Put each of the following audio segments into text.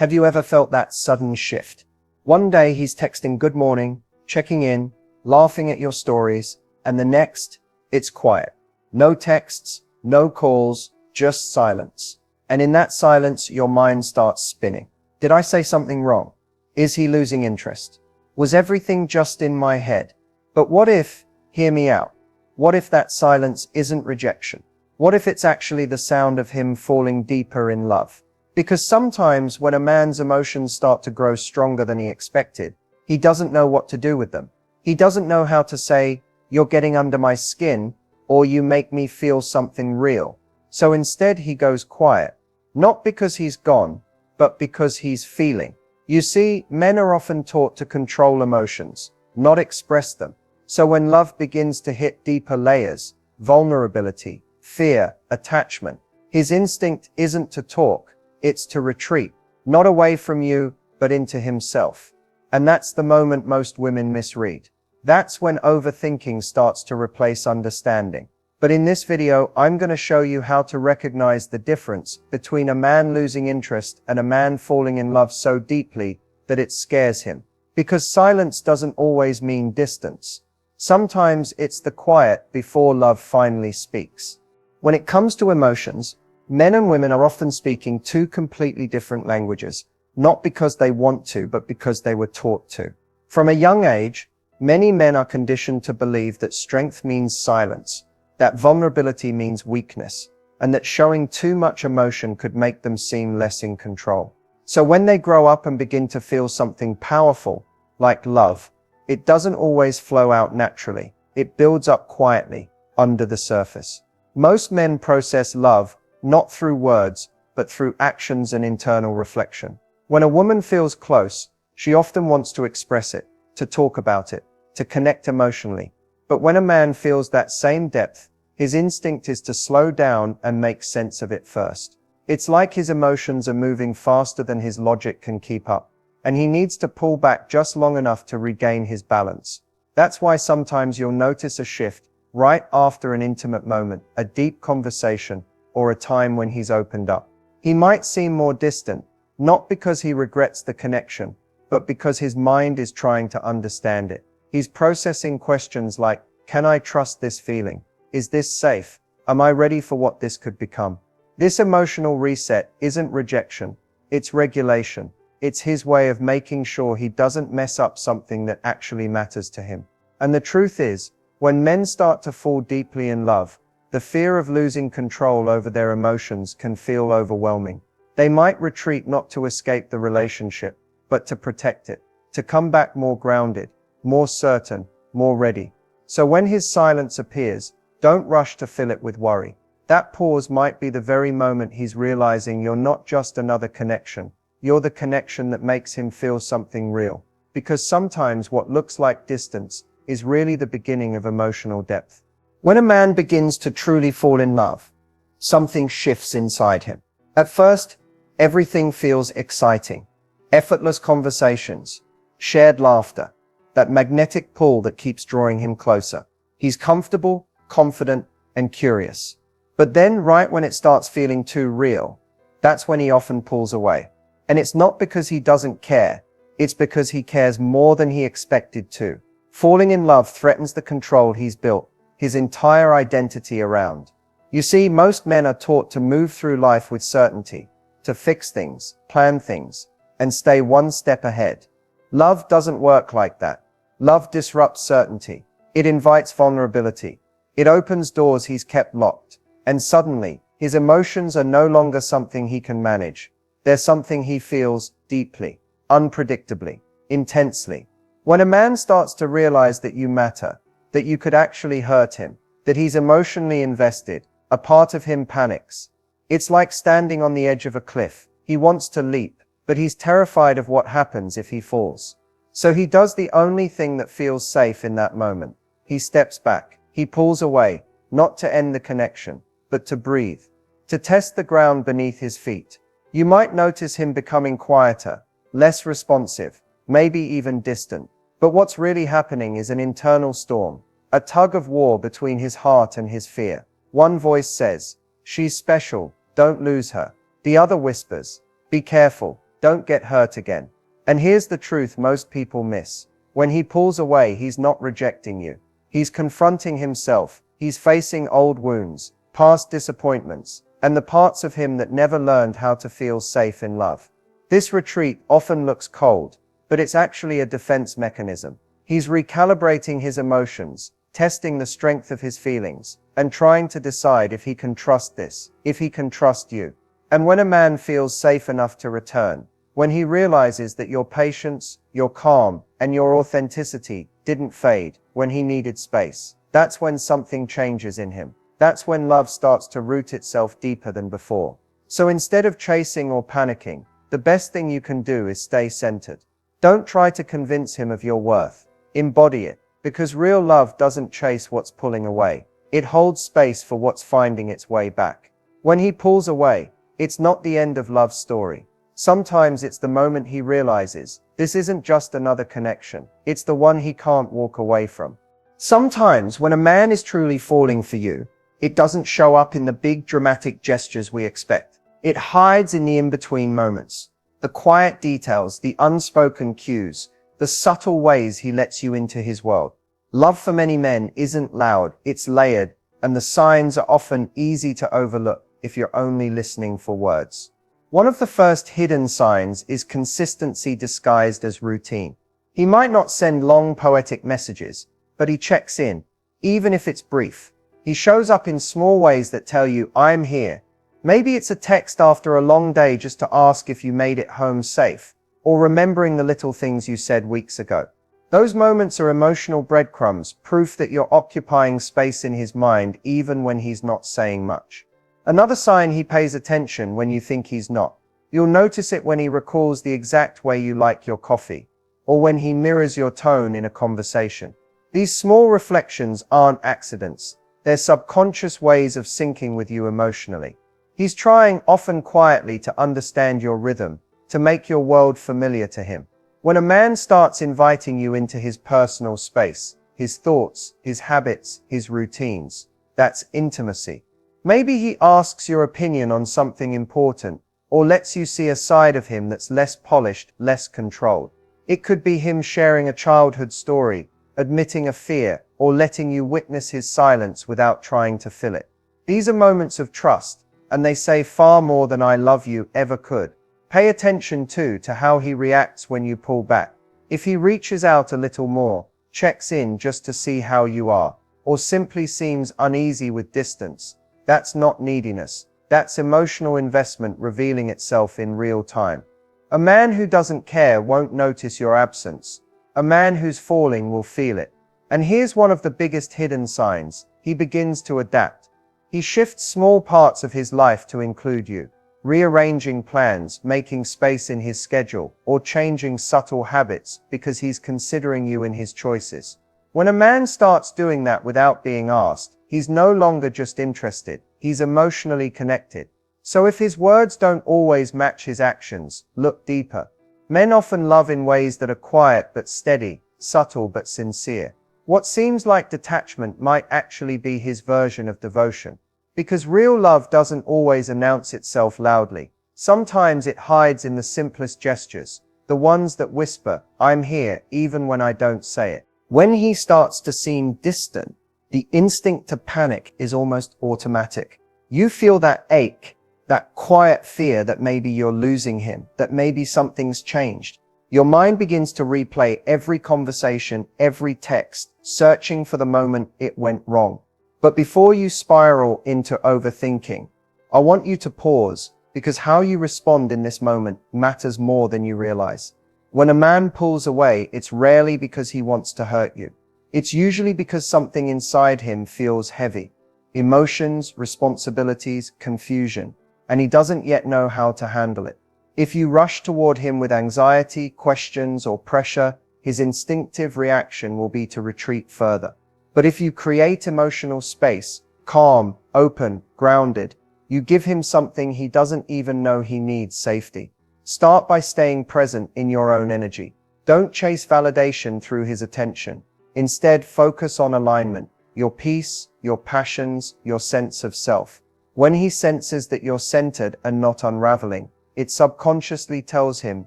Have you ever felt that sudden shift? One day he's texting good morning, checking in, laughing at your stories, and the next, it's quiet. No texts, no calls, just silence. And in that silence, your mind starts spinning. Did I say something wrong? Is he losing interest? Was everything just in my head? But what if, hear me out, what if that silence isn't rejection? What if it's actually the sound of him falling deeper in love? Because sometimes when a man's emotions start to grow stronger than he expected, he doesn't know what to do with them. He doesn't know how to say, "You're getting under my skin," or "You make me feel something real." So instead he goes quiet, not because he's gone, but because he's feeling. You see, men are often taught to control emotions, not express them. So when love begins to hit deeper layers, vulnerability, fear, attachment, his instinct isn't to talk, it's to retreat, not away from you, but into himself. And that's the moment most women misread. That's when overthinking starts to replace understanding. But in this video, I'm going to show you how to recognize the difference between a man losing interest and a man falling in love so deeply that it scares him. Because silence doesn't always mean distance. Sometimes it's the quiet before love finally speaks. When it comes to emotions, men and women are often speaking two completely different languages, not because they want to, but because they were taught to. From a young age, many men are conditioned to believe that strength means silence, that vulnerability means weakness, and that showing too much emotion could make them seem less in control. So when they grow up and begin to feel something powerful, like love, it doesn't always flow out naturally. It builds up quietly, under the surface. Most men process love not through words, but through actions and internal reflection. When a woman feels close, she often wants to express it, to talk about it, to connect emotionally. But when a man feels that same depth, his instinct is to slow down and make sense of it first. It's like his emotions are moving faster than his logic can keep up, and he needs to pull back just long enough to regain his balance. That's why sometimes you'll notice a shift right after an intimate moment, a deep conversation, or a time when he's opened up. He might seem more distant, not because he regrets the connection, but because his mind is trying to understand it. He's processing questions like, can I trust this feeling? Is this safe? Am I ready for what this could become? This emotional reset isn't rejection, it's regulation. It's his way of making sure he doesn't mess up something that actually matters to him. And the truth is, when men start to fall deeply in love, the fear of losing control over their emotions can feel overwhelming. They might retreat not to escape the relationship, but to protect it, to come back more grounded, more certain, more ready. So when his silence appears, don't rush to fill it with worry. That pause might be the very moment he's realizing you're not just another connection, you're the connection that makes him feel something real. Because sometimes what looks like distance is really the beginning of emotional depth. When a man begins to truly fall in love, something shifts inside him. At first, everything feels exciting. Effortless conversations, shared laughter, that magnetic pull that keeps drawing him closer. He's comfortable, confident, and curious. But then, right when it starts feeling too real, that's when he often pulls away. And it's not because he doesn't care, it's because he cares more than he expected to. Falling in love threatens the control he's built his entire identity around. You see, most men are taught to move through life with certainty, to fix things, plan things, and stay one step ahead. Love doesn't work like that. Love disrupts certainty. It invites vulnerability. It opens doors he's kept locked. And suddenly, his emotions are no longer something he can manage. They're something he feels deeply, unpredictably, intensely. When a man starts to realize that you matter, that you could actually hurt him, that he's emotionally invested, a part of him panics. It's like standing on the edge of a cliff. He wants to leap, but he's terrified of what happens if he falls. So he does the only thing that feels safe in that moment. He steps back. He pulls away, not to end the connection, but to breathe, to test the ground beneath his feet. You might notice him becoming quieter, less responsive, maybe even distant. But what's really happening is an internal storm, a tug of war between his heart and his fear. One voice says, "She's special, don't lose her." The other whispers, "Be careful, don't get hurt again. And here's the truth most people miss. When he pulls away, he's not rejecting you. He's confronting himself. He's facing old wounds, past disappointments, and the parts of him that never learned how to feel safe in love. This retreat often looks cold, but it's actually a defense mechanism. He's recalibrating his emotions, testing the strength of his feelings, and trying to decide if he can trust this, if he can trust you. And when a man feels safe enough to return, when he realizes that your patience, your calm, and your authenticity didn't fade when he needed space, that's when something changes in him. That's when love starts to root itself deeper than before. So instead of chasing or panicking, the best thing you can do is stay centered. Don't try to convince him of your worth. Embody it, because real love doesn't chase what's pulling away. It holds space for what's finding its way back. When he pulls away, it's not the end of love's story. Sometimes it's the moment he realizes, this isn't just another connection, it's the one he can't walk away from. Sometimes when a man is truly falling for you, it doesn't show up in the big dramatic gestures we expect. It hides in the in-between moments. The quiet details, the unspoken cues, the subtle ways he lets you into his world. Love for many men isn't loud, it's layered, and the signs are often easy to overlook if you're only listening for words. One of the first hidden signs is consistency disguised as routine. He might not send long poetic messages, but he checks in, even if it's brief. He shows up in small ways that tell you, I'm here. Maybe it's a text after a long day just to ask if you made it home safe, or remembering the little things you said weeks ago. Those moments are emotional breadcrumbs, proof that you're occupying space in his mind even when he's not saying much. Another sign he pays attention when you think he's not. You'll notice it when he recalls the exact way you like your coffee, or when he mirrors your tone in a conversation. These small reflections aren't accidents. They're subconscious ways of syncing with you emotionally. He's trying, often quietly, to understand your rhythm, to make your world familiar to him. When a man starts inviting you into his personal space, his thoughts, his habits, his routines, that's intimacy. Maybe he asks your opinion on something important, or lets you see a side of him that's less polished, less controlled. It could be him sharing a childhood story, admitting a fear, or letting you witness his silence without trying to fill it. These are moments of trust, and they say far more than "I love you" ever could. Pay attention too to how he reacts when you pull back. If he reaches out a little more, checks in just to see how you are, or simply seems uneasy with distance, that's not neediness. That's emotional investment revealing itself in real time. A man who doesn't care won't notice your absence. A man who's falling will feel it. And here's one of the biggest hidden signs. He begins to adapt. He shifts small parts of his life to include you, rearranging plans, making space in his schedule, or changing subtle habits because he's considering you in his choices. When a man starts doing that without being asked, he's no longer just interested, he's emotionally connected. So if his words don't always match his actions, look deeper. Men often love in ways that are quiet but steady, subtle but sincere. What seems like detachment might actually be his version of devotion. Because real love doesn't always announce itself loudly. Sometimes it hides in the simplest gestures, the ones that whisper, "I'm here," even when I don't say it. When he starts to seem distant, the instinct to panic is almost automatic. You feel that ache, that quiet fear that maybe you're losing him, that maybe something's changed. Your mind begins to replay every conversation, every text, searching for the moment it went wrong. But before you spiral into overthinking, I want you to pause, because how you respond in this moment matters more than you realize. When a man pulls away, it's rarely because he wants to hurt you. It's usually because something inside him feels heavy. Emotions, responsibilities, confusion, and he doesn't yet know how to handle it. If you rush toward him with anxiety, questions, or pressure, his instinctive reaction will be to retreat further. But if you create emotional space, calm, open, grounded, you give him something he doesn't even know he needs: safety. Start by staying present in your own energy. Don't chase validation through his attention. Instead, focus on alignment, your peace, your passions, your sense of self. When he senses that you're centered and not unraveling, it subconsciously tells him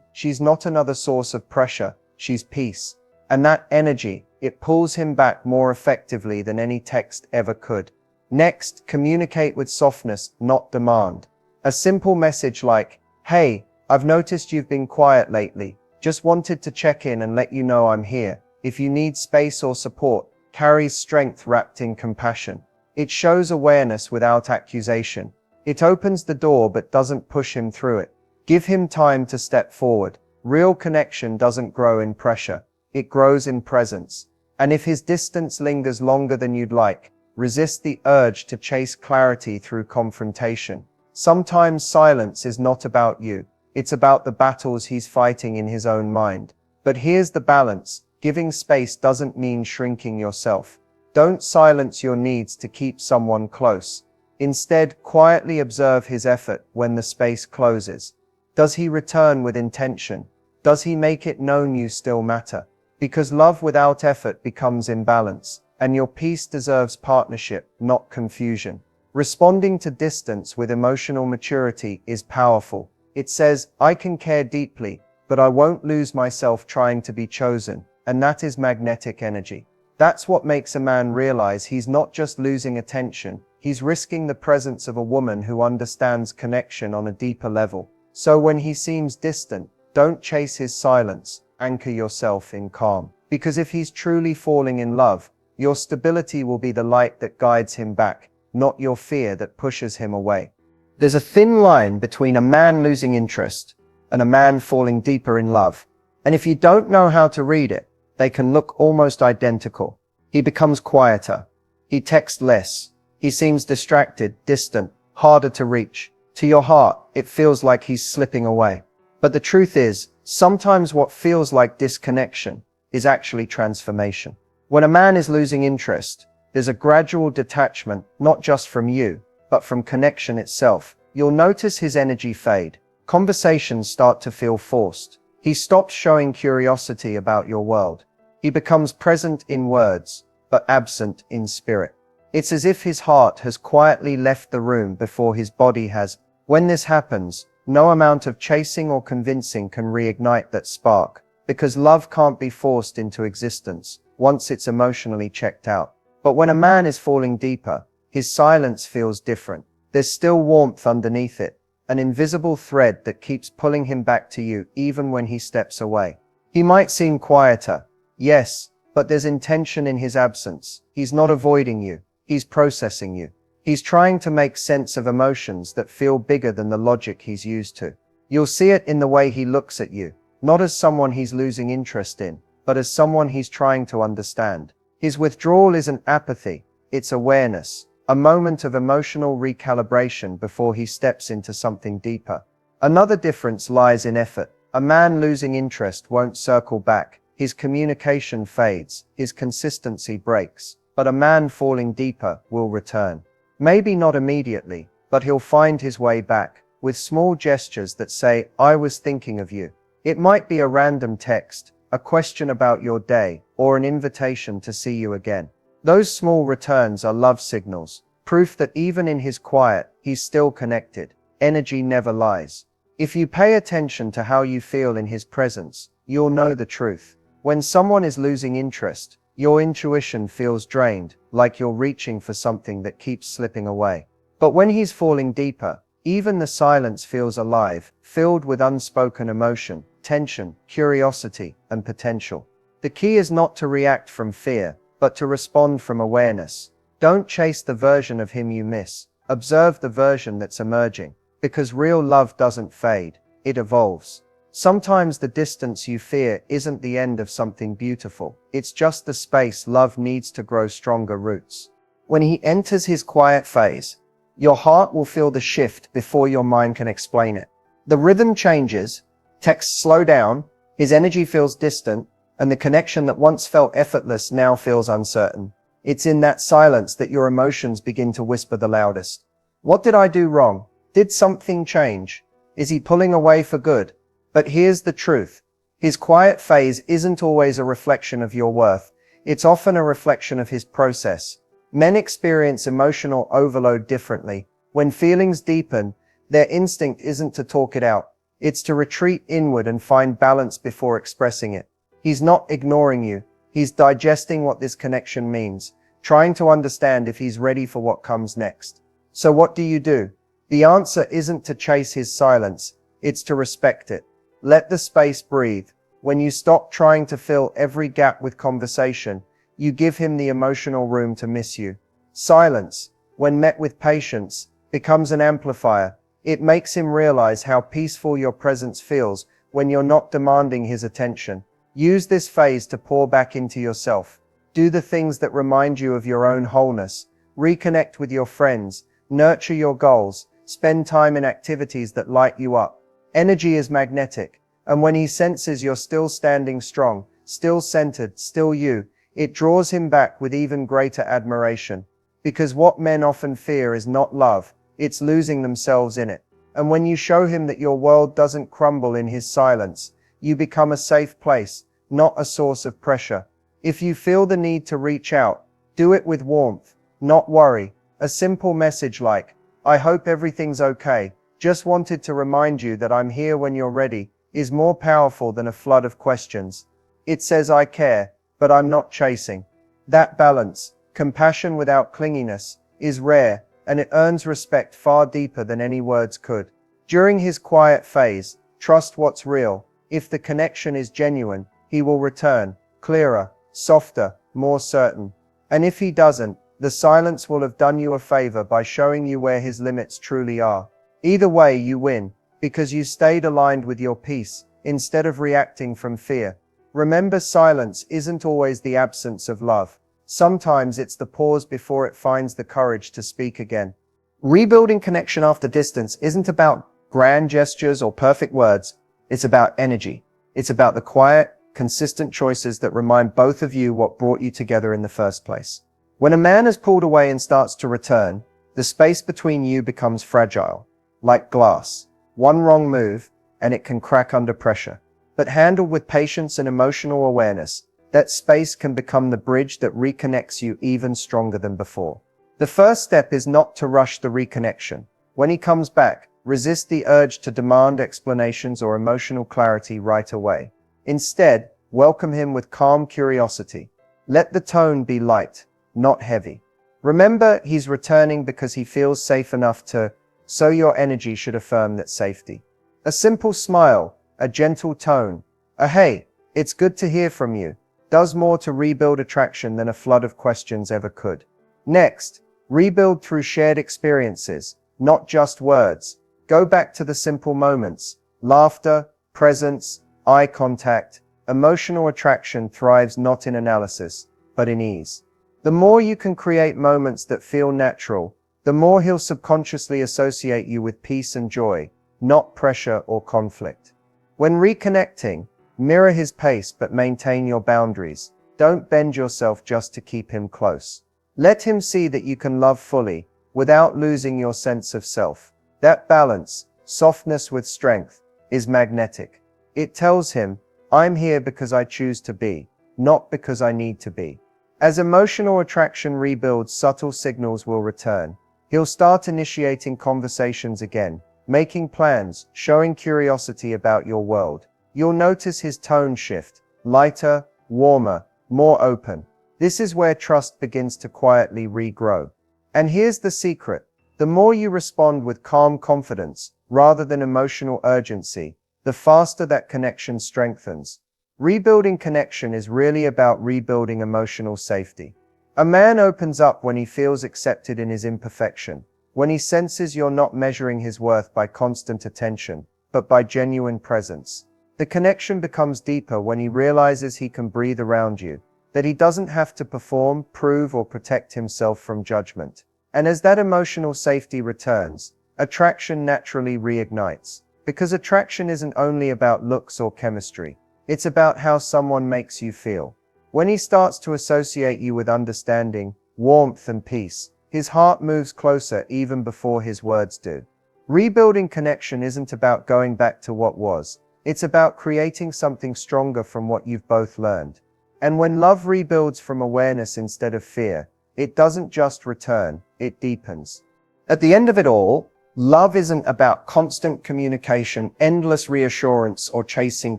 she's not another source of pressure, she's peace. And that energy, it pulls him back more effectively than any text ever could. Next, communicate with softness, not demand. A simple message like, "Hey, I've noticed you've been quiet lately. Just wanted to check in and let you know I'm here. If you need space or support," carries strength wrapped in compassion. It shows awareness without accusation. It opens the door but doesn't push him through it. Give him time to step forward. Real connection doesn't grow in pressure. It grows in presence. And if his distance lingers longer than you'd like, resist the urge to chase clarity through confrontation. Sometimes silence is not about you. It's about the battles he's fighting in his own mind. But here's the balance. Giving space doesn't mean shrinking yourself. Don't silence your needs to keep someone close. Instead, quietly observe his effort when the space closes. Does he return with intention? Does he make it known you still matter? Because love without effort becomes imbalance, and your peace deserves partnership, not confusion. Responding to distance with emotional maturity is powerful. It says, "I can care deeply, but I won't lose myself trying to be chosen," and that is magnetic energy. That's what makes a man realize he's not just losing attention, he's risking the presence of a woman who understands connection on a deeper level. So when he seems distant, don't chase his silence, anchor yourself in calm. Because if he's truly falling in love, your stability will be the light that guides him back, not your fear that pushes him away. There's a thin line between a man losing interest and a man falling deeper in love. And if you don't know how to read it, they can look almost identical. He becomes quieter. He texts less. He seems distracted, distant, harder to reach. To your heart, it feels like he's slipping away. But the truth is, sometimes what feels like disconnection is actually transformation. When a man is losing interest, there's a gradual detachment, not just from you, but from connection itself. You'll notice his energy fade. Conversations start to feel forced. He stops showing curiosity about your world. He becomes present in words, but absent in spirit. It's as if his heart has quietly left the room before his body has. When this happens, no amount of chasing or convincing can reignite that spark, because love can't be forced into existence once it's emotionally checked out. But when a man is falling deeper, his silence feels different. There's still warmth underneath it, an invisible thread that keeps pulling him back to you even when he steps away. He might seem quieter, yes, but there's intention in his absence. He's not avoiding you, he's processing you. He's trying to make sense of emotions that feel bigger than the logic he's used to. You'll see it in the way he looks at you, not as someone he's losing interest in, but as someone he's trying to understand. His withdrawal isn't apathy, it's awareness, a moment of emotional recalibration before he steps into something deeper. Another difference lies in effort. A man losing interest won't circle back. His communication fades, his consistency breaks, but a man falling deeper will return. Maybe not immediately, but he'll find his way back, with small gestures that say, "I was thinking of you." It might be a random text, a question about your day, or an invitation to see you again. Those small returns are love signals, proof that even in his quiet, he's still connected. Energy never lies. If you pay attention to how you feel in his presence, you'll know the truth. When someone is losing interest, your intuition feels drained, like you're reaching for something that keeps slipping away. But when he's falling deeper, even the silence feels alive, filled with unspoken emotion, tension, curiosity, and potential. The key is not to react from fear, but to respond from awareness. Don't chase the version of him you miss. Observe the version that's emerging. Because real love doesn't fade, it evolves. Sometimes the distance you fear isn't the end of something beautiful. It's just the space love needs to grow stronger roots. When he enters his quiet phase, your heart will feel the shift before your mind can explain it. The rhythm changes, texts slow down, his energy feels distant, and the connection that once felt effortless now feels uncertain. It's in that silence that your emotions begin to whisper the loudest. What did I do wrong? Did something change? Is he pulling away for good? But here's the truth. His quiet phase isn't always a reflection of your worth. It's often a reflection of his process. Men experience emotional overload differently. When feelings deepen, their instinct isn't to talk it out. It's to retreat inward and find balance before expressing it. He's not ignoring you. He's digesting what this connection means, trying to understand if he's ready for what comes next. So what do? The answer isn't to chase his silence, it's to respect it. Let the space breathe. When you stop trying to fill every gap with conversation, you give him the emotional room to miss you. Silence, when met with patience, becomes an amplifier. It makes him realize how peaceful your presence feels when you're not demanding his attention. Use this phase to pour back into yourself. Do the things that remind you of your own wholeness. Reconnect with your friends. Nurture your goals. Spend time in activities that light you up. Energy is magnetic, and when he senses you're still standing strong, still centered, still you, it draws him back with even greater admiration. Because what men often fear is not love, it's losing themselves in it. And when you show him that your world doesn't crumble in his silence, you become a safe place, not a source of pressure. If you feel the need to reach out, do it with warmth, not worry. A simple message like, "I hope everything's okay. Just wanted to remind you that I'm here when you're ready," is more powerful than a flood of questions. It says, "I care, but I'm not chasing." That balance, compassion without clinginess, is rare, and it earns respect far deeper than any words could. During his quiet phase, trust what's real. If the connection is genuine, he will return, clearer, softer, more certain. And if he doesn't, the silence will have done you a favor by showing you where his limits truly are. Either way, you win, because you stayed aligned with your peace, instead of reacting from fear. Remember, silence isn't always the absence of love. Sometimes it's the pause before it finds the courage to speak again. Rebuilding connection after distance isn't about grand gestures or perfect words. It's about energy. It's about the quiet, consistent choices that remind both of you what brought you together in the first place. When a man has pulled away and starts to return, the space between you becomes fragile, like glass. One wrong move, and it can crack under pressure. But handled with patience and emotional awareness, that space can become the bridge that reconnects you even stronger than before. The first step is not to rush the reconnection. When he comes back, resist the urge to demand explanations or emotional clarity right away. Instead, welcome him with calm curiosity. Let the tone be light, not heavy. Remember, he's returning because he feels safe enough to, so your energy should affirm that safety. A simple smile, a gentle tone, a "Hey, it's good to hear from you," does more to rebuild attraction than a flood of questions ever could. Next, rebuild through shared experiences, not just words. Go back to the simple moments: laughter, presence, eye contact. Emotional attraction thrives not in analysis, but in ease. The more you can create moments that feel natural, the more he'll subconsciously associate you with peace and joy, not pressure or conflict. When reconnecting, mirror his pace but maintain your boundaries. Don't bend yourself just to keep him close. Let him see that you can love fully, without losing your sense of self. That balance, softness with strength, is magnetic. It tells him, "I'm here because I choose to be, not because I need to be." As emotional attraction rebuilds, subtle signals will return. He'll start initiating conversations again, making plans, showing curiosity about your world. You'll notice his tone shift, lighter, warmer, more open. This is where trust begins to quietly regrow. And here's the secret. The more you respond with calm confidence, rather than emotional urgency, the faster that connection strengthens. Rebuilding connection is really about rebuilding emotional safety. A man opens up when he feels accepted in his imperfection, when he senses you're not measuring his worth by constant attention, but by genuine presence. The connection becomes deeper when he realizes he can breathe around you, that he doesn't have to perform, prove, or protect himself from judgment. And as that emotional safety returns, attraction naturally reignites. Because attraction isn't only about looks or chemistry. It's about how someone makes you feel. When he starts to associate you with understanding, warmth, and peace, his heart moves closer even before his words do. Rebuilding connection isn't about going back to what was. It's about creating something stronger from what you've both learned. And when love rebuilds from awareness instead of fear, it doesn't just return, it deepens. At the end of it all, Love isn't about constant communication, endless reassurance, or chasing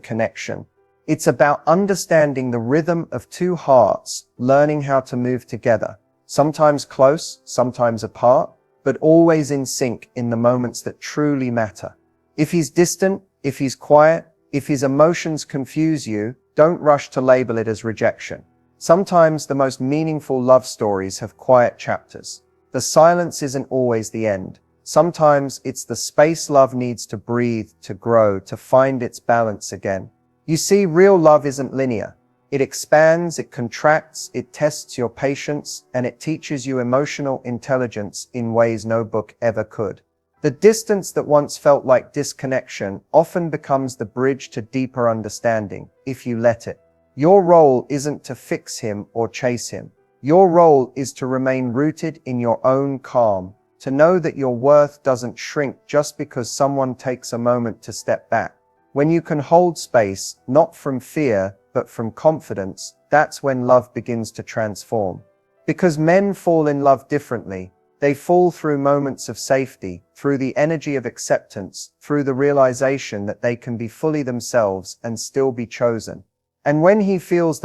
connection. It's about understanding the rhythm of two hearts, learning how to move together, sometimes close, sometimes apart, but always in sync in the moments that truly matter. If he's distant, if he's quiet, if his emotions confuse you, don't rush to label it as rejection. Sometimes the most meaningful love stories have quiet chapters. The silence isn't always the end. Sometimes it's the space love needs to breathe, to grow, to find its balance again. You see, real love isn't linear. It expands, it contracts, it tests your patience, and it teaches you emotional intelligence in ways no book ever could. The distance that once felt like disconnection often becomes the bridge to deeper understanding, if you let it. Your role isn't to fix him or chase him. Your role is to remain rooted in your own calm, to know that your worth doesn't shrink just because someone takes a moment to step back. When you can hold space, not from fear, but from confidence, that's when love begins to transform. Because men fall in love differently. They fall through moments of safety, through the energy of acceptance, through the realization that they can be fully themselves and still be chosen. And when he feels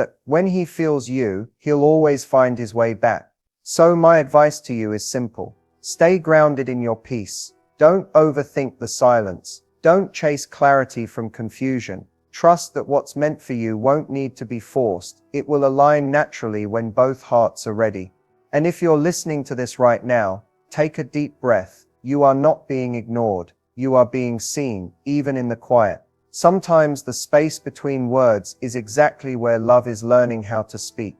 you, he'll always find his way back. So my advice to you is simple. Stay grounded in your peace. Don't overthink the silence. Don't chase clarity from confusion. Trust that what's meant for you won't need to be forced. It will align naturally when both hearts are ready. And if you're listening to this right now, take a deep breath. You are not being ignored. You are being seen, even in the quiet. Sometimes the space between words is exactly where love is learning how to speak.